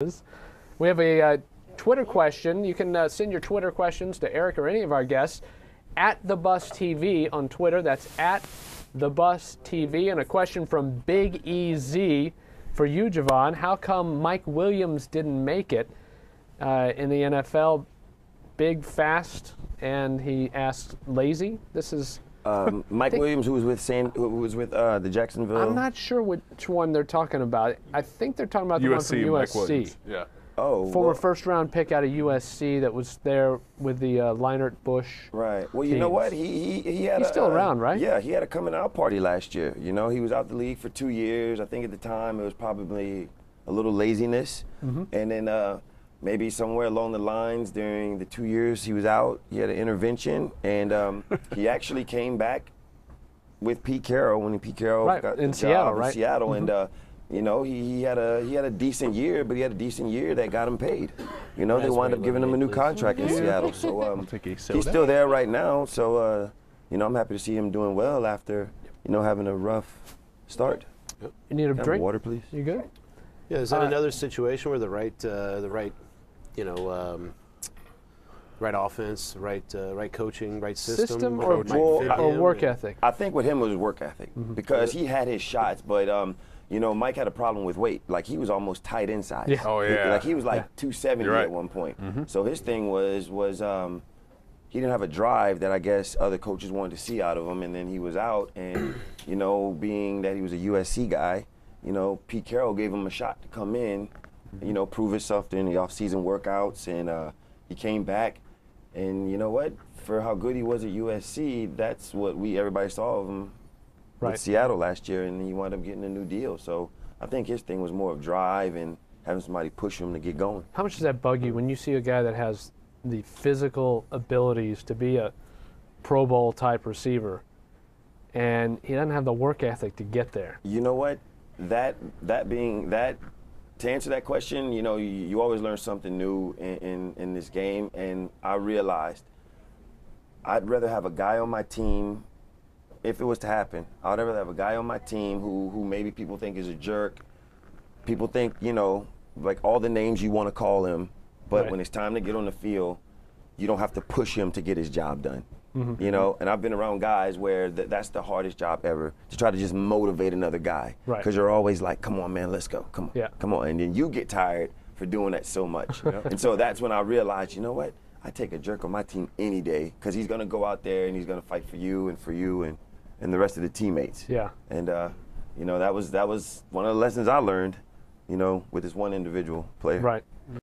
We have a Twitter question. You can send your Twitter questions to Eric or any of our guests at The Bus TV on Twitter. That's at The Bus TV. And a question from Big EZ for you, Javon. How come Mike Williams didn't make it in the NFL? Big, fast, and he asked lazy. This is Mike Williams, who was with the Jacksonville. I'm not sure which one they're talking about. I think they're talking about the one from Mike USC. Williams. Yeah. Oh, Former first-round pick out of USC that was there with the Leinart Bush. Right. Well, you know what? He's still around, right? Yeah, he had a coming-out party last year. You know, he was out the league for 2 years. I think at the time it was probably a little laziness, and then maybe somewhere along the lines during the 2 years he was out, he had an intervention, and he actually came back with Pete Carroll when Pete Carroll got in the Seattle, job in Seattle, and you know, he had a decent year, but he had a decent year that got him paid. You know, they wound up giving him a new contract in Seattle, so he's still there right now. So you know, I'm happy to see him doing well after having a rough start. You need a drink? Water, please. You good? Yeah, is that another situation where the right offense, right coaching, right system or work ethic? I think with him it was work ethic because he had his shots, but you know, Mike had a problem with weight. Like he was almost tight end size. Yeah. Oh yeah. Like he was like 270 at one point. So his thing was he didn't have a drive that I guess other coaches wanted to see out of him, and then he was out, and you know, being that he was a USC guy, you know, Pete Carroll gave him a shot to come in, you know, prove himself during the off-season workouts, and he came back, and you know what? For how good he was at USC, that's what everybody saw of him with Seattle last year, and he wound up getting a new deal. So I think his thing was more of drive and having somebody push him to get going. How much does that bug you when you see a guy that has the physical abilities to be a Pro Bowl type receiver, and he doesn't have the work ethic to get there? You know what? To answer that question, you know, you always learn something new in this game, and I realized I'd rather have a guy on my team, if it was to happen, I'd rather have a guy on my team who maybe people think is a jerk. People think, you know, like all the names you want to call him, but when it's time to get on the field, you don't have to push him to get his job done. You know, and I've been around guys where that's the hardest job ever, to try to just motivate another guy. Because you're always like, come on, man, let's go. Come on, come on. And then you get tired for doing that so much. And so that's when I realized, you know what? I take a jerk on my team any day, because he's going to go out there and he's going to fight for you and the rest of the teammates. And, you know, that was one of the lessons I learned, you know, with this one individual player.